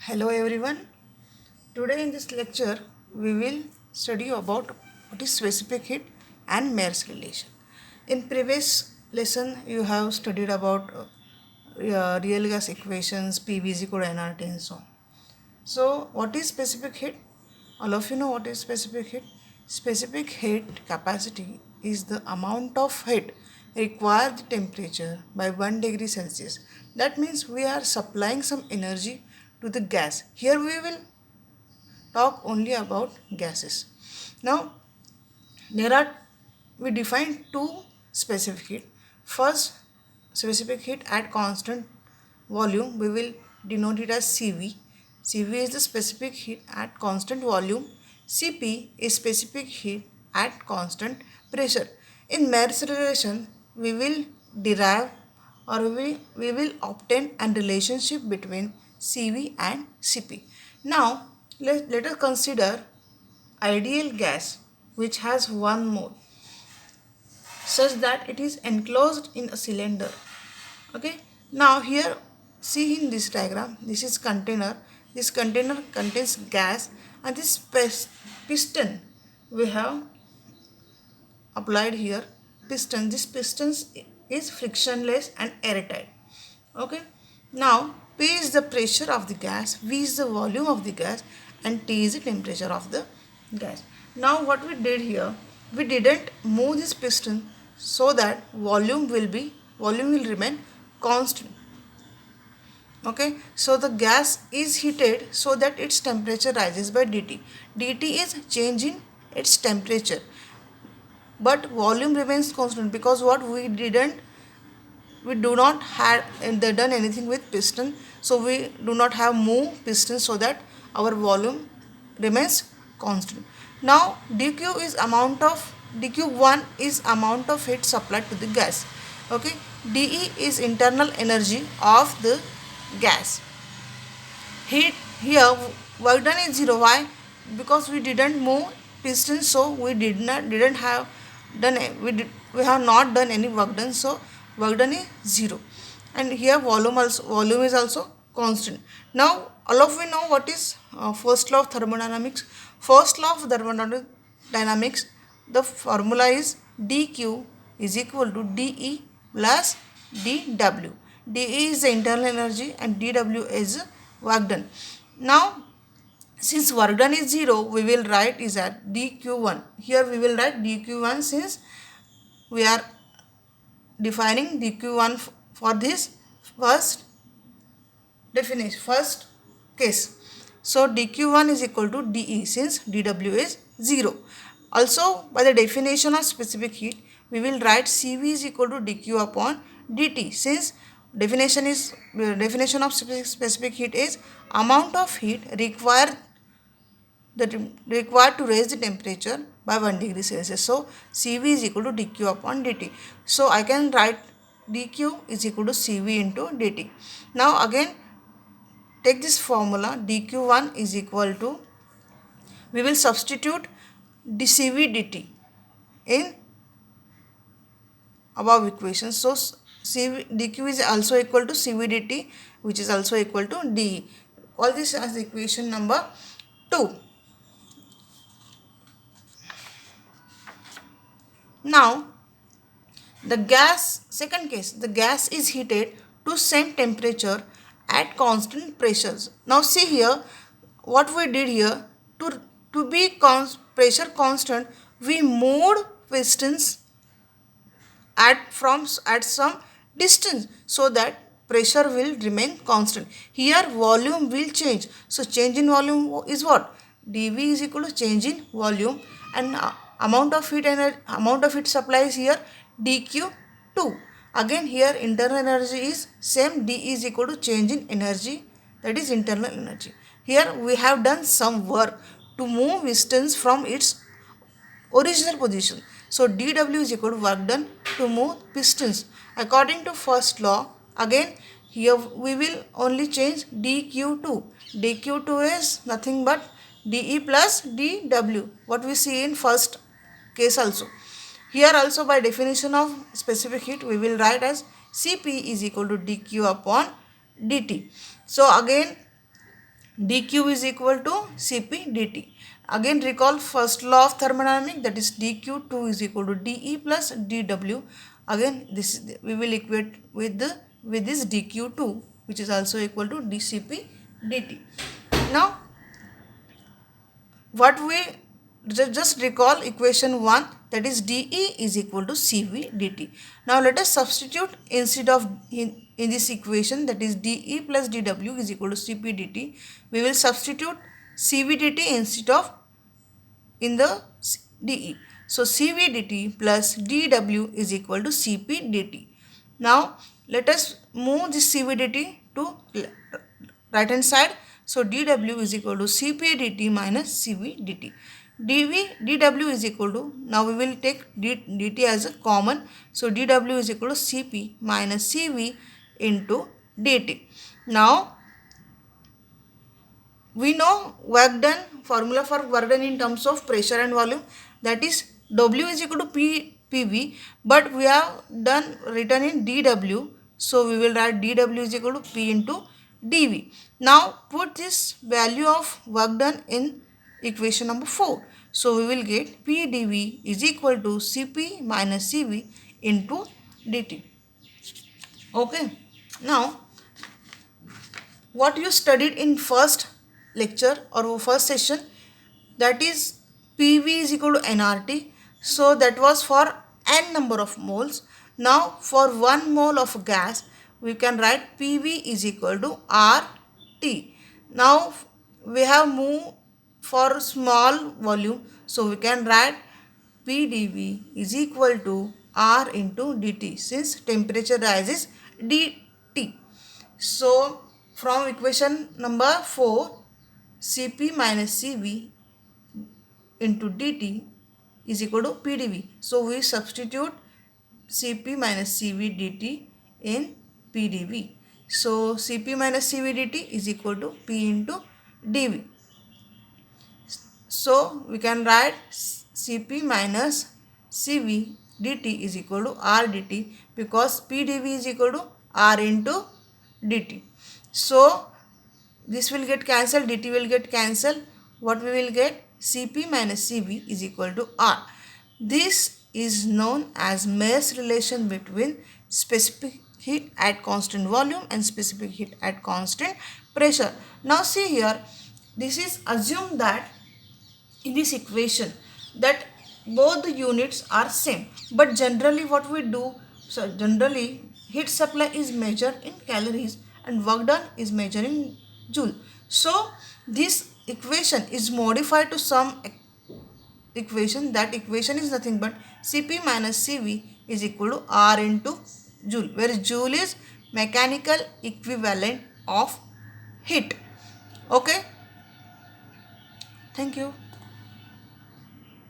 Hello everyone. Today in this lecture we will study about what is specific heat and Maier's relation. In previous lesson you have studied about real gas equations, PV is equal to nRT and so on. So what is specific heat? All of you know what is specific heat. Specific heat capacity is the amount of heat required temperature by 1 degree Celsius. That means we are supplying some energy to the gas. Here we will talk only about gases. Now there are we define two specific heat. First specific heat at constant volume we will denote it as CV. CV is the specific heat at constant volume. CP is specific heat at constant pressure. In Maier's relation we will derive or we will obtain a relationship between CV and CP. Now let us consider ideal gas which has one mole such that it is enclosed in a cylinder. Okay, now here see in this diagram, this is container. This container contains gas and this piston we have applied here. Piston, this piston is frictionless and airtight. Okay, now P is the pressure of the gas, V is the volume of the gas and T is the temperature of the gas. Now what we did here, we didn't move this piston so that volume will remain constant. Okay, so the gas is heated so that its temperature rises by dt. dt is change in its temperature, but volume remains constant because what we do not have done anything with piston, so we do not have move piston so that our volume remains constant. Now dq1 is amount of heat supplied to the gas. Okay, de is internal energy of the gas. Heat here work done is 0. Why? Because we didn't move piston, so we didn't have done we have not done any work done, so work done is 0. And here volume is also constant. Now all of we know what is first law of thermodynamics. First law of thermodynamics, the formula is dq is equal to de plus dw. De is the internal energy and dw is work done. Now since work done is 0, we will write is at dq1. Here we will write dq1 since we are defining dq1 for this first case. So dq1 is equal to de since dw is 0. Also by the definition of specific heat, we will write cv is equal to dq upon dt since definition of specific heat is amount of heat required to raise the temperature by 1 degree Celsius. So Cv is equal to dq upon dt. So I can write dq is equal to Cv into dt. Now again take this formula, dq1 is equal to, we will substitute Cv dt in above equation. So dq is also equal to Cv dt, which is also equal to de. All this as equation number 2. Now second case, the gas is heated to same temperature at constant pressures. Now see here what we did here, to be pressure constant, we moved pistons at some distance so that pressure will remain constant. Here volume will change, so change in volume is what, dV is equal to change in volume, and amount of heat supply is here dq2. Again here internal energy is same, d is equal to change in energy, that is internal energy. Here we have done some work to move pistons from its original position. So dw is equal to work done to move pistons. According to first law, again here we will only change dq2. dq2 is nothing but de plus dw, what we see in first case also. Here also by definition of specific heat, we will write as Cp is equal to dq upon dt. So again dq is equal to Cp dt. Again recall first law of thermodynamics, that is dq2 is equal to dE plus dW. Again this is we will equate with this dq2, which is also equal to dCp dt. Now what we just recall equation 1, that is dE is equal to Cv dt. Now let us substitute instead of in this equation, that is dE plus dW is equal to Cp dt. We will substitute Cv dt instead of in the dE. So Cv dt plus dW is equal to Cp dt. Now let us move this Cv dt to right hand side. So dW is equal to Cp dt minus Cv dt. dW is equal to, now we will take dt as a common. So dW is equal to Cp minus Cv into dt. Now we know work done, formula for work done in terms of pressure and volume, that is W is equal to PV, but we have done written in dW, so we will write dW is equal to P into dV. Now put this value of work done in equation number 4. So we will get P dV is equal to Cp minus Cv into dt. Okay. Now what you studied in first lecture or first session, that is PV is equal to nRT. So that was for n number of moles. Now for 1 mole of gas we can write PV is equal to RT. Now we have moved for small volume, so we can write PdV is equal to R into dt, since temperature rises dt. So from equation number 4, Cp minus Cv into dt is equal to PdV. So we substitute Cp minus Cv dt in PdV. So Cp minus Cv dt is equal to P into dV. So we can write Cp minus Cv dt is equal to R dt, because PdV is equal to R into dt. So this will get cancelled, dt will get cancelled. What we will get? Cp minus Cv is equal to R. This is known as Mayer's relation between specific heat at constant volume and specific heat at constant pressure. Now see here, this is assumed that in this equation that both the units are same, but generally what we do, so generally heat supply is measured in calories and work done is measured in joule. So this equation is modified to some equation. That equation is nothing but Cp minus Cv is equal to R into joule, where joule is mechanical equivalent of heat. Okay, thank you.